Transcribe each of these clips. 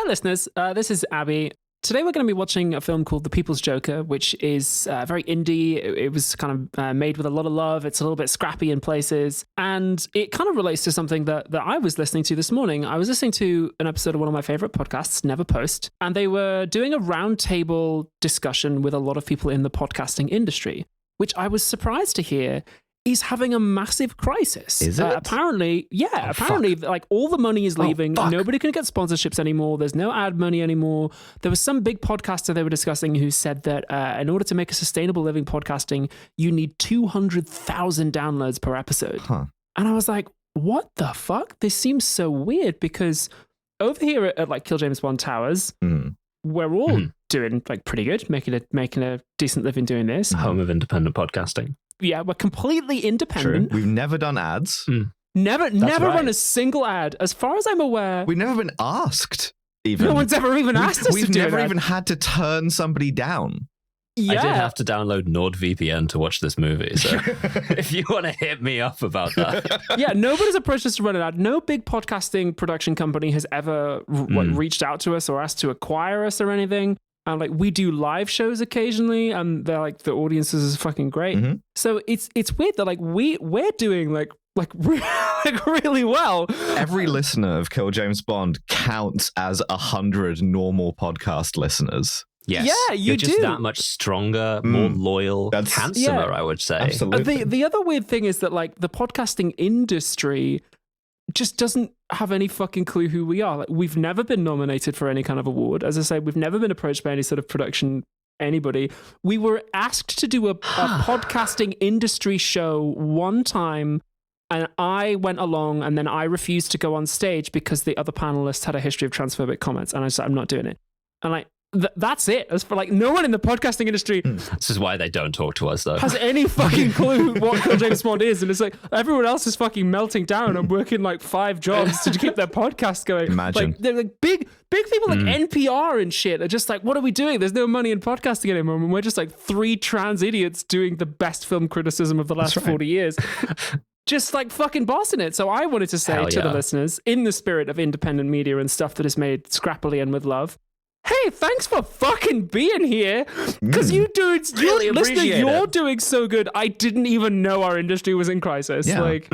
Hi, listeners. This is Abby. Today we're going to be watching a film called The People's Joker, which is very indie. It was kind of made with a lot of love. It's a little bit scrappy in places. And it kind of relates to something that I was listening to this morning. I was listening to an episode of one of my favorite podcasts, Never Post, and they were doing a roundtable discussion with a lot of people in the podcasting industry, which I was surprised to hear is having a massive crisis. Is it? Apparently, like all the money is leaving. Nobody can get sponsorships anymore. There's no ad money anymore. There was some big podcaster they were discussing who said that in order to make a sustainable living podcasting, you need 200,000 downloads per episode. Huh. And I was like, what the fuck? This seems so weird because over here at like Kill James Bond Towers, we're all doing like pretty good, making a decent living doing this. Home of independent podcasting. Yeah, we're completely independent. True. We've never done ads. Never right. run a single ad. As far as I'm aware, We've never been asked, even. no one's ever even asked us We've to do never that. even had to turn somebody down. Yeah. I did have to download NordVPN to watch this movie, so if you want to hit me up about that. Yeah, nobody's approached us to run an ad. No big podcasting production company has ever reached out to us or asked to acquire us or anything. And like we do live shows occasionally, and they're like the audiences is fucking great. So it's weird that like we're doing like really well. Every listener of Kill James Bond counts as 100 normal podcast listeners. Yes. Yeah, you You're just do. that much stronger, more loyal, handsomer, I would say. Absolutely. The other weird thing is that like the podcasting industry just doesn't have any fucking clue who we are. Like, we've never been nominated for any kind of award. As I say, we've never been approached by any sort of production anybody. We were asked to do a podcasting industry show one time, and I went along, and then I refused to go on stage because the other panelists had a history of transphobic comments, and I said, I'm not doing it. And like, that's it. As for like, no one in the podcasting industry This is why they don't talk to us, though. has any fucking clue what Kill James Bond is. And it's like, everyone else is fucking melting down and working like 5 jobs to keep their podcast going. Imagine. Like, they're like big people like NPR and shit are just like, what are we doing? There's no money in podcasting anymore. And we're just like 3 trans idiots doing the best film criticism of the last 40 years. Just like fucking bossing it. So I wanted to say to the listeners, in the spirit of independent media and stuff that is made scrappily and with love, hey, thanks for fucking being here. Because you're doing so good. I didn't even know our industry was in crisis. Yeah. Like,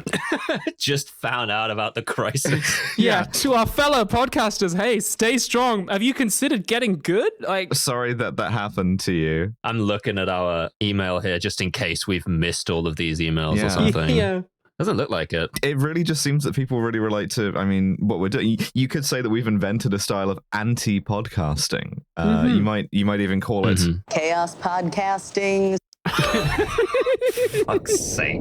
Just found out about the crisis. yeah, to our fellow podcasters, hey, stay strong. Have you considered getting good? Like, Sorry that happened to you. I'm looking at our email here just in case we've missed all of these emails or something. yeah. Doesn't look like it. It really just seems that people really relate to, I mean, what we're doing. You could say that we've invented a style of anti-podcasting. You might even call it Chaos podcasting. Fuck's sake.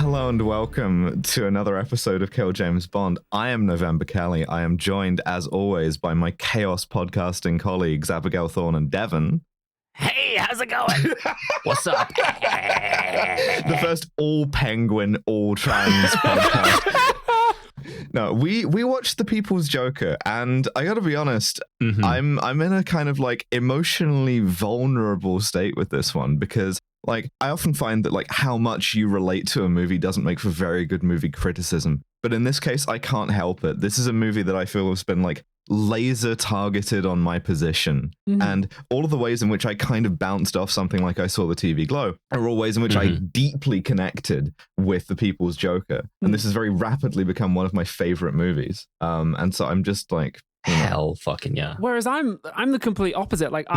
Hello and welcome to another episode of Kill James Bond. I am November Kelly. I am joined, as always, by my chaos podcasting colleagues, Abigail Thorne and Devon. Hey, how's it going? What's up? The first all-penguin, all-trans podcast. No, we watched The People's Joker, and I gotta be honest, I'm in a kind of like emotionally vulnerable state with this one because like I often find that like how much you relate to a movie doesn't make for very good movie criticism. But in this case, I can't help it. This is a movie that I feel has been like laser targeted on my position. And all of the ways in which I kind of bounced off something like I Saw the TV Glow are all ways in which I deeply connected with The People's Joker. And this has very rapidly become one of my favorite movies. And so I'm just like, Hell fucking yeah. Whereas I'm the complete opposite. Like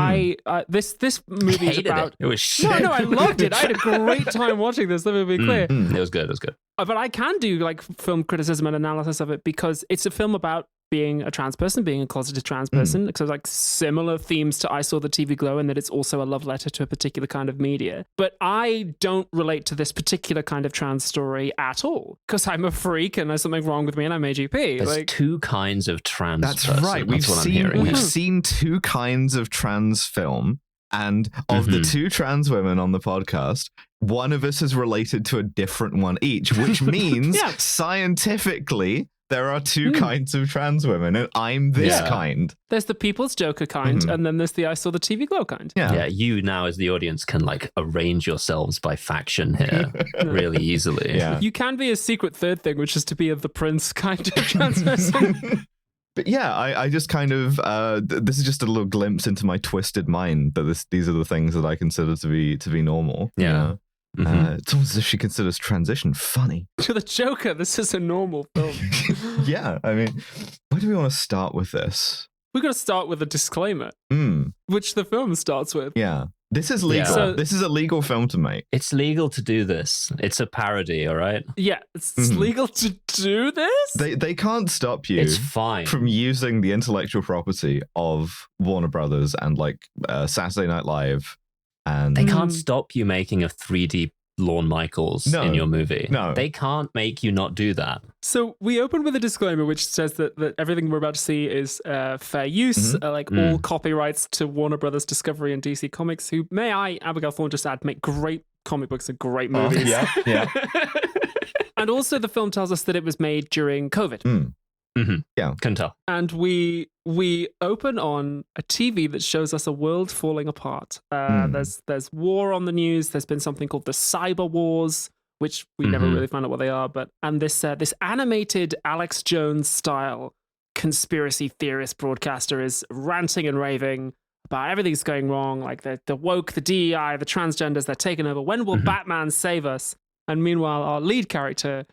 this movie is about it was shit. No, I loved it. I had a great time watching this. Let me be clear. It was good. But I can do like film criticism and analysis of it because it's a film about being a trans person, being a closeted trans person. So like similar themes to I Saw the TV Glow, and that it's also a love letter to a particular kind of media. But I don't relate to this particular kind of trans story at all because I'm a freak and there's something wrong with me and I'm AGP. There's like, 2 kinds of trans that's person. right. That's what I'm hearing. We've seen 2 kinds of trans film. And of the 2 trans women on the podcast, one of us is related to a different one each, which means scientifically there are two kinds of trans women, and I'm this kind. There's the People's Joker kind, and then there's the I Saw the TV Glow kind. Yeah, you now as the audience can like arrange yourselves by faction here really easily. Yeah. You can be a secret third thing, which is to be of the Prince kind of trans person. But yeah, I just kind of this is just a little glimpse into my twisted mind that these are the things that I consider to be normal. Yeah. It's almost as if she considers transition funny. To the Joker, this is a normal film. Yeah, I mean, where do we want to start with this? We're going to start with a disclaimer, which the film starts with. Yeah. This is legal. Yeah. So, this is a legal film to make. It's legal to do this. It's a parody, all right? Yeah, it's legal to do this? They can't stop you It's fine. from using the intellectual property of Warner Brothers and like Saturday Night Live. And They can't stop you making a 3D Lorne Michaels in your movie. No. They can't make you not do that. So we open with a disclaimer which says that everything we're about to see is fair use, all copyrights to Warner Brothers Discovery and DC Comics, who, may I, Abigail Thorne just add, make great comic books and great movies. Yeah. And also the film tells us that it was made during COVID. Yeah. Can tell. And we open on a TV that shows us a world falling apart. There's war on the news. There's been something called the Cyber Wars, which we never really found out what they are. And this animated Alex Jones style conspiracy theorist broadcaster is ranting and raving about everything's going wrong, like the woke, the DEI, the transgenders, they're taking over. When will Batman save us? And meanwhile, our lead character,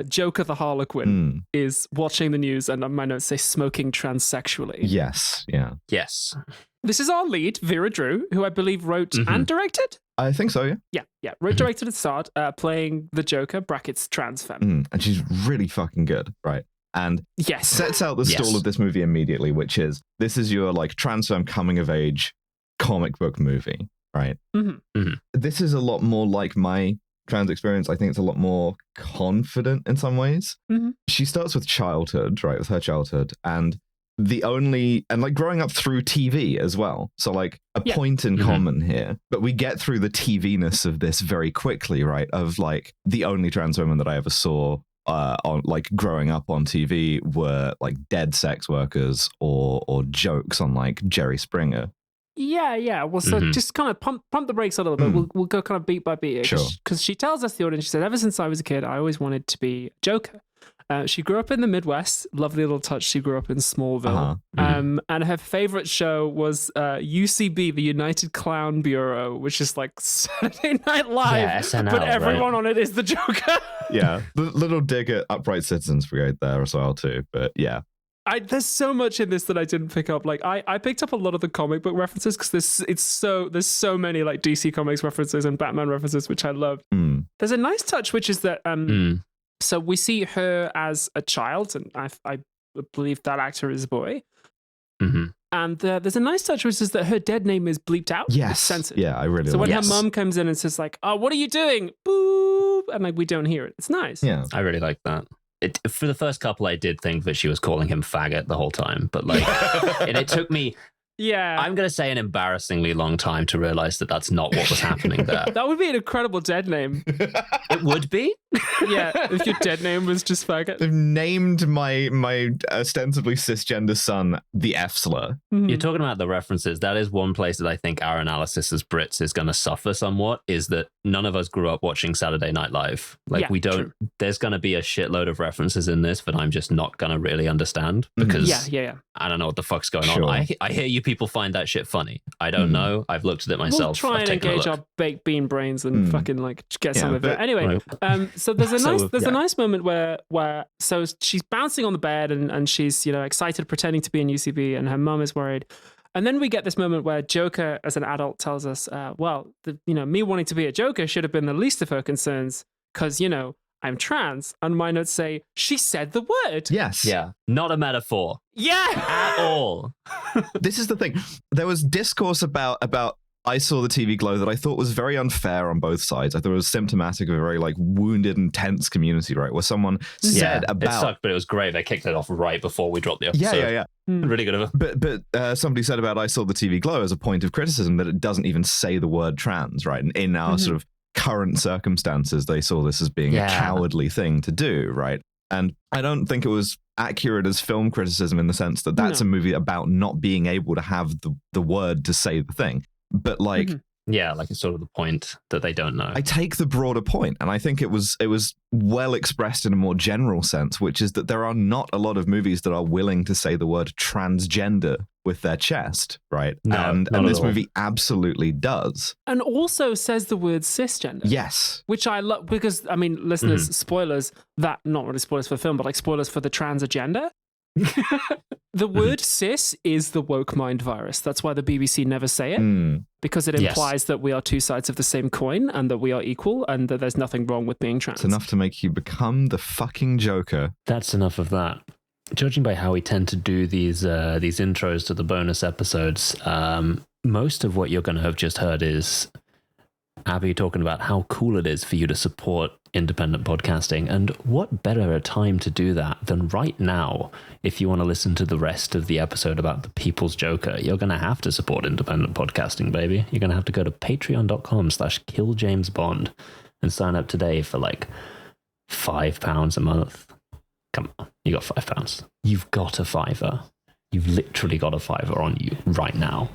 Joker the Harlequin, is watching the news, and my notes say smoking transsexually. Yes. Yeah. Yes. This is our lead, Vera Drew, who I believe wrote and directed. I think so. Yeah. Yeah. Wrote, directed, and starred playing the Joker (brackets trans femme). And she's really fucking good, right? And yes, sets out the stall of this movie immediately, which is this is your like trans femme coming of age comic book movie, right? This is a lot more like my trans experience. I think it's a lot more confident in some ways. She starts with childhood, right? With her childhood, and like growing up through TV as well. So like a point in common here, but we get through the TV-ness of this very quickly, right? Of like the only trans women that I ever saw on like growing up on TV were like dead sex workers or jokes on like Jerry Springer. Yeah. Well, so just kind of pump the brakes a little bit. We'll go kind of beat by beat. Sure. Because she tells us, the audience, she said, ever since I was a kid, I always wanted to be Joker. She grew up in the Midwest. Lovely little touch. She grew up in Smallville. And her favorite show was UCB, the United Clown Bureau, which is like Saturday Night Live. Yeah, SNL, but everyone on it is the Joker. Yeah. The little dig at Upright Citizens Brigade there as well too. But yeah. There's so much in this that I didn't pick up. Like I picked up a lot of the comic book references because there's so many like DC Comics references and Batman references, which I loved. There's a nice touch, which is that so we see her as a child, and I believe that actor is a boy. And there's a nice touch, which is that her dead name is bleeped out. Yes. It's censored. Yeah, I really So when like her mum comes in and says like, "Oh, what are you doing?" Boop, and like we don't hear it. It's nice. Yeah. I really like that. For the first couple, I did think that she was calling him faggot the whole time, but like, and it took me, I'm going to say, an embarrassingly long time to realize that that's not what was happening there. That would be an incredible dead name. It would be? Yeah, if your dead name was just faggot. They've named my ostensibly cisgender son the F slur. You're talking about the references. That is one place that I think our analysis as Brits is going to suffer somewhat, is that none of us grew up watching Saturday Night Live. Like we don't, there's going to be a shitload of references in this that I'm just not going to really understand because I don't know what the fuck's going on. I hear you people find that shit funny. I don't know. I've looked at it myself. We'll try and engage our baked bean brains and fucking like get some of it. Anyway, so there's a nice moment where so she's bouncing on the bed and she's excited, pretending to be in UCB, and her mum is worried. And then we get this moment where Joker, as an adult, tells us, me wanting to be a Joker should have been the least of her concerns because, I'm trans. And my notes say, she said the word. Yes. Yeah. Not a metaphor. Yeah. At all. This is the thing. There was discourse about I Saw the TV Glow that I thought was very unfair on both sides. I thought it was symptomatic of a very like wounded and tense community, right? Where someone said about... It sucked, but it was great. They kicked it off right before we dropped the episode. Yeah. Really good of it. But somebody said about I Saw the TV Glow as a point of criticism that it doesn't even say the word trans, right? And in our sort of current circumstances, they saw this as being a cowardly thing to do, right? And I don't think it was accurate as film criticism in the sense that that's a movie about not being able to have the word to say the thing. But like... Yeah, like it's sort of the point that they don't know. I take the broader point, and I think it was well expressed in a more general sense, which is that there are not a lot of movies that are willing to say the word transgender with their chest, right? No, and this movie absolutely does. And also says the word cisgender. Yes. Which I love, because, I mean, listeners, spoilers, that, not really spoilers for the film, but like spoilers for the trans agenda. The word cis is the woke mind virus. That's why the BBC never say it, because it implies that we are two sides of the same coin and that we are equal and that there's nothing wrong with being trans. It's enough to make you become the fucking Joker. That's enough of that. Judging by how we tend to do these intros to the bonus episodes, most of what you're going to have just heard is Abby talking about how cool it is for you to support independent podcasting. And what better a time to do that than right now? If you want to listen to the rest of the episode about the People's Joker, you're going to have to support independent podcasting, baby. You're going to have to go to patreon.com/killjamesbond and sign up today for like £5 a month. Come on, you got £5. You've got a fiver. You've literally got a fiver on you right now.